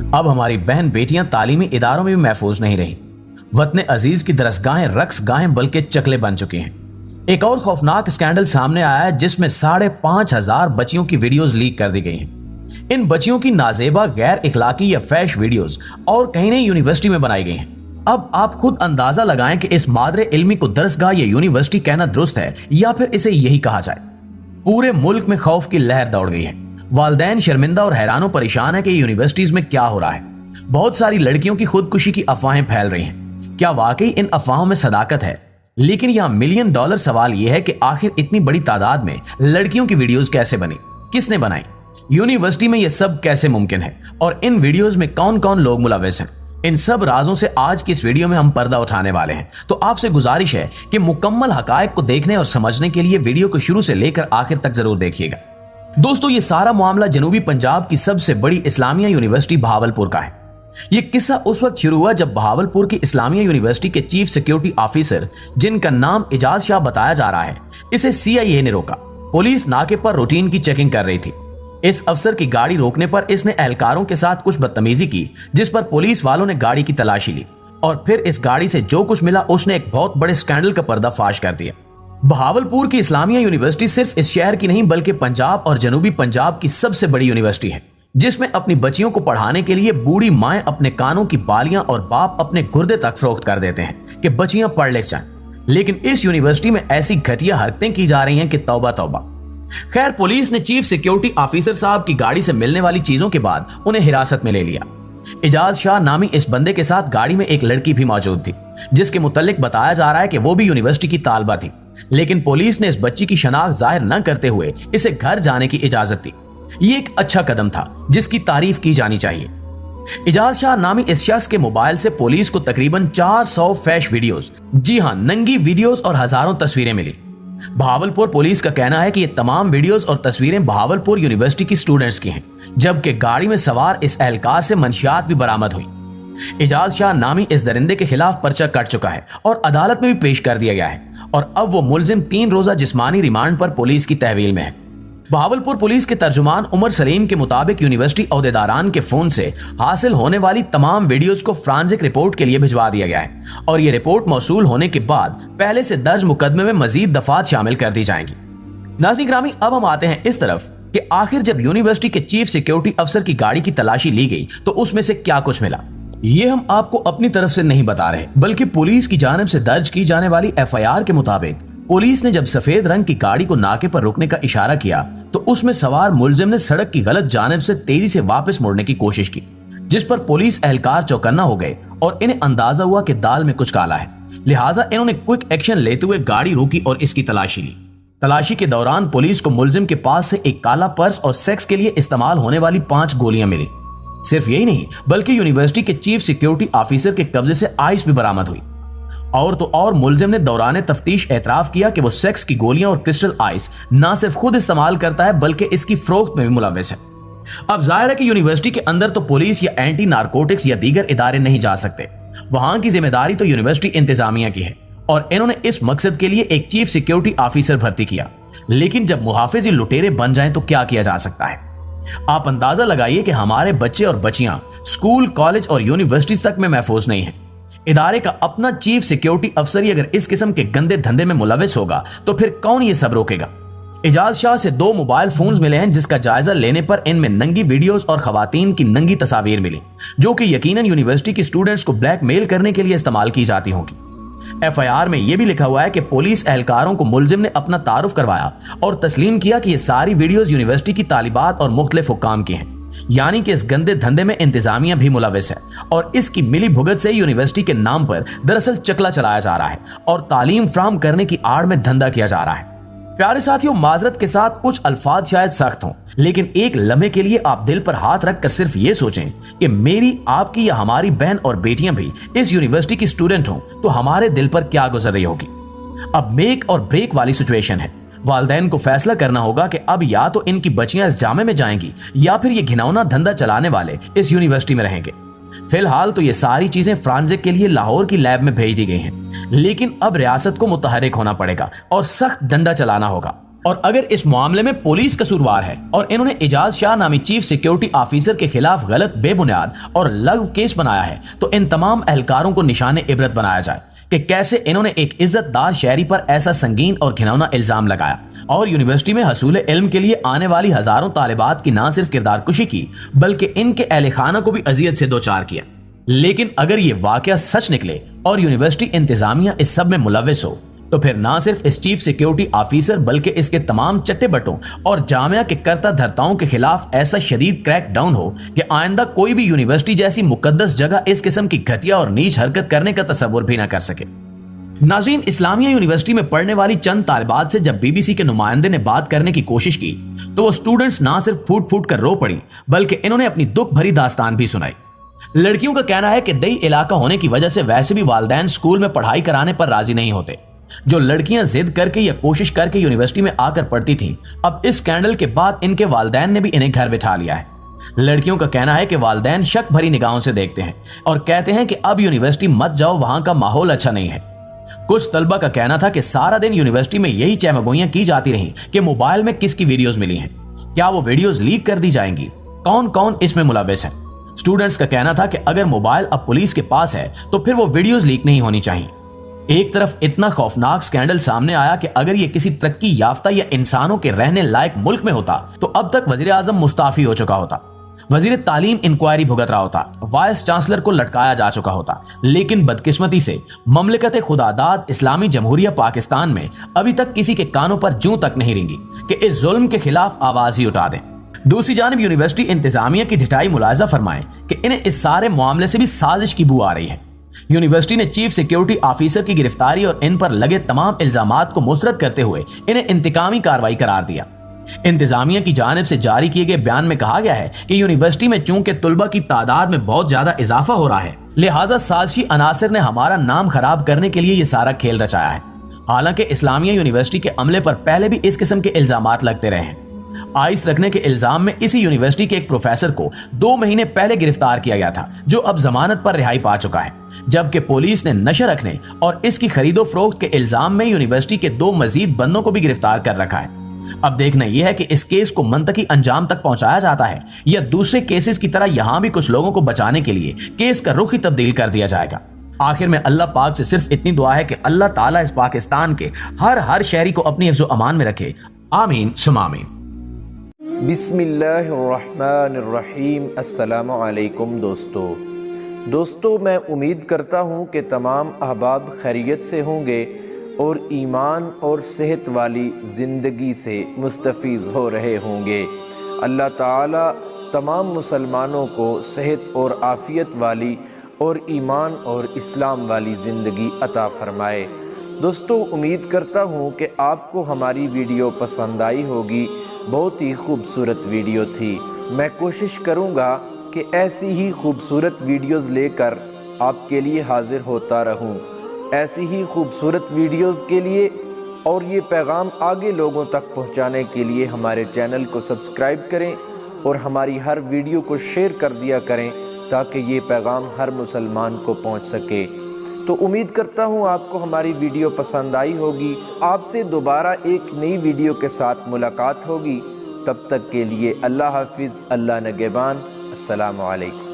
अब हमारी बहन बेटियां तालीमी इदारों में भी महफूज नहीं रही। वतन अजीज की दरसगाहें रक्स गाहें बल्कि चकले बन चुकी हैं। एक और खौफनाक स्कैंडल सामने आया है जिसमें 5,500 बच्चियों की वीडियोस लीक कर दी गई हैं। इन बच्चियों की नाजेबा, गैर इखलाकी या फैश वीडियोस और कहीं नहीं यूनिवर्सिटी में बनाई गई हैं। अब आप खुद अंदाजा लगाएं कि इस मादरे इल्मी को दरसगाह या यूनिवर्सिटी कहना दुरुस्त है या फिर इसे यही कहा जाए। पूरे मुल्क में खौफ की लहर दौड़ गई है। वालिदैन शर्मिंदा और हैरान परेशान है कि यूनिवर्सिटीज में क्या हो रहा है। बहुत सारी लड़कियों की खुदकुशी की अफवाहें फैल रही हैं। क्या वाकई इन अफवाहों में सदाकत है? लेकिन यह $1 मिलियन सवाल यह है कि आखिर इतनी बड़ी तादाद में लड़कियों की वीडियोस कैसे बनी, किसने बनाई, यूनिवर्सिटी में यह सब कैसे मुमकिन है और इन वीडियोस में कौन कौन लोग मुलव्वस हैं? इन सब राजों से आज की इस वीडियो में हम पर्दा उठाने वाले हैं। तो आपसे गुजारिश है कि मुकम्मल हकायक को देखने और समझने के लिए वीडियो को शुरू से लेकर आखिर तक जरूर देखिएगा। दोस्तों, ये सारा मामला जनूबी पंजाब की सबसे बड़ी इस्लामिया यूनिवर्सिटी बहावलपुर का है। ये किस्सा उस वक्त शुरू हुआ जब बहावलपुर की इस्लामिया यूनिवर्सिटी के चीफ सिक्योरिटी ऑफिसर, जिनका नाम इजाज शाह बताया जा रहा है, इसे CIA ने रोका। पुलिस नाके पर रूटीन की चेकिंग कर रही थी। इस अफसर की गाड़ी रोकने पर इसने एहलकारों के साथ कुछ बदतमीजी की, जिस पर पुलिस वालों ने गाड़ी की तलाशी ली और फिर इस गाड़ी से जो कुछ मिला उसने एक बहुत बड़े स्कैंडल का पर्दाफाश कर दिया। बहावलपुर की इस्लामिया यूनिवर्सिटी सिर्फ इस शहर की नहीं बल्कि पंजाब और जनूबी पंजाब की सबसे बड़ी यूनिवर्सिटी है, जिसमें अपनी बच्चियों को पढ़ाने के लिए बूढ़ी माएं अपने कानों की बालियां और बाप अपने गुर्दे तक फरोख्त कर देते हैं कि बच्चियां पढ़ लिख जाएं। लेकिन इस यूनिवर्सिटी में ऐसी घटिया हरकतें की जा रही हैं कि तौबा तौबा। खैर, पुलिस ने चीफ सिक्योरिटी ऑफिसर साहब की गाड़ी से मिलने वाली चीजों के बाद उन्हें हिरासत में ले लिया। इजाज शाह नामी इस बंदे के साथ गाड़ी में एक लड़की भी मौजूद थी, जिसके मुतालिक बताया जा रहा है कि वो भी यूनिवर्सिटी की तालबा थी। लेकिन पुलिस ने इस बच्ची की शनाख्त जाहिर न करते हुए इसे घर जाने की इजाजत दी। ये एक अच्छा कदम था जिसकी तारीफ की जानी चाहिए। इजाज शाह नामी इस शख्स के मोबाइल से पुलिस को तकरीबन 400 फैश वीडियोस, जी हां, नंगी वीडियोस और हजारों तस्वीरें मिली। बहावलपुर पुलिस का कहना है कि ये तमाम वीडियोस और तस्वीरें बहावलपुर यूनिवर्सिटी की स्टूडेंट्स की हैं, जबकि गाड़ी में सवार इस एहलकार से मंशियात भी बरामद हुई। इजाज शाह नामी इस दरिंदे के खिलाफ पर्चा कट चुका है और अदालत में भी पेश कर दिया गया है और अब वो मुलजिम 3 रोजा जिस्मानी रिमांड पर पुलिस की तहवील में है। बहावलपुर पुलिस के तर्जुमान उमर सलीम के मुताबिक यूनिवर्सिटी अहदेदारान के फोन से हासिल होने वाली तमाम वीडियोस को फ्रांसिक रिपोर्ट के लिए भिजवा दिया गया है और ये रिपोर्ट मौसूल होने के बाद पहले से दर्ज मुकदमे में मजीद दफात शामिल कर दी जाएंगी। नाज़रीन ग्रामी, अब हम आते हैं इस तरफ कि आखिर जब यूनिवर्सिटी के चीफ सिक्योरिटी अफसर की गाड़ी की तलाशी ली गई तो उसमें से क्या कुछ मिला। ये हम आपको अपनी तरफ से नहीं बता रहे, बल्कि पुलिस की जानिब से दर्ज की जाने वाली FIR के मुताबिक पुलिस ने जब सफेद रंग की गाड़ी को नाके पर रोकने का इशारा किया तो उसमें सवार मुलजिम ने सड़क की गलत जानिब से तेजी से वापस मुड़ने की कोशिश की, जिस पर पुलिस एहलकार चौकन्ना हो गए और इन्हें अंदाजा हुआ कि दाल में कुछ काला है। लिहाजा इन्होंने क्विक एक्शन लेते हुए गाड़ी रोकी और इसकी तलाशी ली। तलाशी के दौरान पुलिस को मुलजिम के पास से एक काला पर्स और सेक्स के लिए इस्तेमाल होने वाली 5 गोलियां मिली। सिर्फ यही नहीं, बल्कि यूनिवर्सिटी के चीफ सिक्योरिटी ऑफिसर के कब्जे से आइस भी बरामद हुई। और तो और मुलजिम ने दौरान तफ्तीश एतराफ किया कि वो सेक्स की गोलियां और क्रिस्टल आइस न सिर्फ खुद इस्तेमाल करता है बल्कि इसकी फरोख्त में भी मुलव्वस है। अब जाहिर है कि यूनिवर्सिटी के अंदर तो पुलिस या एंटी नारकोटिक्स या दीगर इदारे नहीं जा सकते। वहां की जिम्मेदारी तो यूनिवर्सिटी इंतजामिया की है और इन्होंने इस मकसद के लिए एक चीफ सिक्योरिटी ऑफिसर भर्ती किया। लेकिन जब मुहाफिज लुटेरे बन जाएं तो क्या किया जा सकता है। आप अंदाजा लगाइए कि हमारे बच्चे और बच्चियां स्कूल, कॉलेज और यूनिवर्सिटी तक में महफूज नहीं है। इदारे का अपना चीफ सिक्योरिटी अफसर ही अगर इस किस्म के गंदे धंधे में मुलव्वस होगा तो फिर कौन ये सब रोकेगा। इजाज शाह से 2 मोबाइल फोन्स मिले हैं, जिसका जायजा लेने पर इनमें नंगी वीडियोस और खवातीन की नंगी तस्वीर मिली, जो कि यकीनन यूनिवर्सिटी की स्टूडेंट्स को ब्लैकमेल करने के लिए इस्तेमाल की जाती होगी। FIR में यह भी लिखा हुआ है कि पुलिस एहलकारों को मुलजिम ने अपना तारुफ करवाया और तस्लीम किया कि ये सारी वीडियोस यूनिवर्सिटी की तालिबात और मुख्तलिफ हुक्काम की हैं, यानी कि इस गंदे धंधे में इंतजामिया भी मुलव्वस है और इसकी मिली भुगत से यूनिवर्सिटी के नाम पर दरअसल चकला चलाया जा रहा है और तालीम फ्राहम करने की आड़ में धंधा किया जा रहा है। प्यारे साथियों, माजरत के साथ कुछ अल्फाज शायद सख्त हों, लेकिन एक लम्हे के लिए आप दिल पर हाथ रखकर सिर्फ ये सोचें कि मेरी, आपकी या हमारी बहन और बेटियां भी इस यूनिवर्सिटी की स्टूडेंट हों तो हमारे दिल पर क्या गुजर रही होगी। अब मेक और ब्रेक वाली सिचुएशन है। वालिदैन को फैसला करना होगा कि अब या तो इनकी बच्चियां इस जामे में जाएंगी या फिर ये घिनौना धंधा चलाने वाले इस यूनिवर्सिटी में रहेंगे। फिलहाल तो ये सारी चीजें फ्रांसिक के लिए लाहौर की लैब में भेज दी गई हैं, लेकिन अब रियासत को मुतहरिक होना पड़ेगा और सख्त डंडा चलाना होगा। اور اگر اس معاملے میں پولیس قصوروار ہے اور انہوں نے اعجاز شاہ نامی چیف سیکیورٹی آفیسر کے خلاف غلط، بے بنیاد اور لغو کیس بنایا ہے، تو ان تمام اہلکاروں کو نشان عبرت بنایا جائے کہ کیسے انہوں نے ایک عزت دار شہری پر ایسا سنگین اور گھناؤنا الزام لگایا اور یونیورسٹی میں حصول علم کے لیے آنے والی ہزاروں طالبات کی نہ صرف کردار کشی کی بلکہ ان کے اہل خانہ کو بھی اذیت سے دوچار کیا۔ لیکن اگر یہ واقعہ سچ نکلے اور یونیورسٹی انتظامیہ اس سب میں ملوث ہو تو پھر نہ صرف اس چیف سیکیورٹی آفیسر بلکہ اس کے تمام چٹے بٹوں اور جامعہ کے کرتا دھرتاؤں کے خلاف ایسا شدید کریک ڈاؤن ہو کہ آئندہ کوئی بھی یونیورسٹی جیسی مقدس جگہ اس قسم کی گھٹیا اور نیچ حرکت کرنے کا تصور بھی نہ کر سکے۔ ناظرین، اسلامیہ یونیورسٹی میں پڑھنے والی چند طالبات سے جب BBC کے نمائندے نے بات کرنے کی کوشش کی تو وہ سٹوڈنٹس نہ صرف پھوٹ پھوٹ کر رو پڑی بلکہ انہوں نے اپنی دکھ بھری داستان بھی سنائی۔ لڑکیوں کا کہنا ہے کہ دیہی علاقہ ہونے کی وجہ سے ویسے بھی والدین اسکول میں پڑھائی کرانے پر راضی نہیں ہوتے۔ جو لڑکیاں ضد کر کے یا کوشش کر کے یونیورسٹی میں آ کر پڑھتی تھیں، اب اس اسکینڈل کے بعد ان کے والدین نے بھی انہیں گھر بٹھا لیا ہے۔ لڑکیوں کا کہنا ہے کہ والدین شک بھری نگاہوں سے دیکھتے ہیں اور کہتے ہیں کہ اب یونیورسٹی مت جاؤ، وہاں کا ماحول اچھا نہیں ہے۔ کچھ طلبہ کا کہنا تھا کہ سارا دن یونیورسٹی میں یہی چہمگوئیاں کی جاتی رہیں کہ موبائل میں کس کی ویڈیوز ملی ہیں، کیا وہ ویڈیوز لیک کر دی جائیں گی، کون کون اس میں ملوث ہے۔ اسٹوڈنٹس کا کہنا تھا کہ اگر موبائل اب پولیس کے پاس ہے تو پھر وہ ویڈیوز لیک نہیں ہونی چاہیے۔ ایک طرف اتنا خوفناک سکینڈل سامنے آیا کہ اگر یہ کسی ترقی یافتہ یا انسانوں کے رہنے لائق ملک میں ہوتا تو اب تک وزیر اعظم مستعفی ہو چکا ہوتا، وزیر تعلیم انکوائری بھگت رہا ہوتا، وائس چانسلر کو لٹکایا جا چکا ہوتا۔ لیکن بدقسمتی سے مملکت خداداد اسلامی جمہوریہ پاکستان میں ابھی تک کسی کے کانوں پر جوں تک نہیں رینگی کہ اس ظلم کے خلاف آواز ہی اٹھا دیں۔ دوسری جانب یونیورسٹی انتظامیہ کی ڈھٹائی ملاحظہ فرمائیں کہ انہیں اس سارے معاملے سے بھی سازش کی بو آ رہی ہے۔ یونیورسٹی نے چیف سیکیورٹی آفیسر کی گرفتاری اور ان پر لگے تمام الزامات کو مسترد کرتے ہوئے انہیں انتقامی کارروائی قرار دیا۔ انتظامیہ کی جانب سے جاری کیے گئے بیان میں کہا گیا ہے کہ یونیورسٹی میں چونکہ طلبہ کی تعداد میں بہت زیادہ اضافہ ہو رہا ہے، لہٰذا سازشی عناصر نے ہمارا نام خراب کرنے کے لیے یہ سارا کھیل رچایا ہے۔ حالانکہ اسلامیہ یونیورسٹی کے عملے پر پہلے بھی اس قسم کے الزامات لگتے رہے ہیں۔ آئس رکھنے کے الزام میں اسی یونیورسٹی کے ایک پروفیسر کو 2 مہینے پہلے گرفتار کیا گیا تھا، جو اب ضمانت پر رہائی پا چکا ہے، جبکہ پولیس نے نشہ رکھنے اور اس کی خرید و فروخت کے الزام میں یونیورسٹی کے 2 مزید بندوں کو بھی گرفتار کر رکھا ہے۔ اب دیکھنا یہ ہے کہ اس کیس کو منطقی انجام تک پہنچایا جاتا ہے یا دوسرے کیسز کی طرح یہاں بھی کچھ لوگوں کو بچانے کے لیے کیس کا رخ ہی تبدیل کر دیا جائے گا۔ آخر میں اللہ پاک سے صرف اتنی دعا ہے کہ اللہ تعالیٰ اس پاکستان کے ہر شہری کو اپنی حفظ و امان میں رکھے، آمین ثم آمین۔ بسم اللہ الرحمن الرحیم۔ السلام علیکم دوستو، میں امید کرتا ہوں کہ تمام احباب خیریت سے ہوں گے اور ایمان اور صحت والی زندگی سے مستفیض ہو رہے ہوں گے۔ اللہ تعالیٰ تمام مسلمانوں کو صحت اور عافیت والی اور ایمان اور اسلام والی زندگی عطا فرمائے۔ دوستو، امید کرتا ہوں کہ آپ کو ہماری ویڈیو پسند آئی ہوگی۔ بہت ہی خوبصورت ویڈیو تھی۔ میں کوشش کروں گا کہ ایسی ہی خوبصورت ویڈیوز لے کر آپ کے لیے حاضر ہوتا رہوں۔ ایسی ہی خوبصورت ویڈیوز کے لیے اور یہ پیغام آگے لوگوں تک پہنچانے کے لیے ہمارے چینل کو سبسکرائب کریں اور ہماری ہر ویڈیو کو شیئر کر دیا کریں تاکہ یہ پیغام ہر مسلمان کو پہنچ سکے۔ تو امید کرتا ہوں آپ کو ہماری ویڈیو پسند آئی ہوگی۔ آپ سے دوبارہ ایک نئی ویڈیو کے ساتھ ملاقات ہوگی۔ تب تک کے لیے اللہ حافظ، اللہ نگہبان، السلام علیکم۔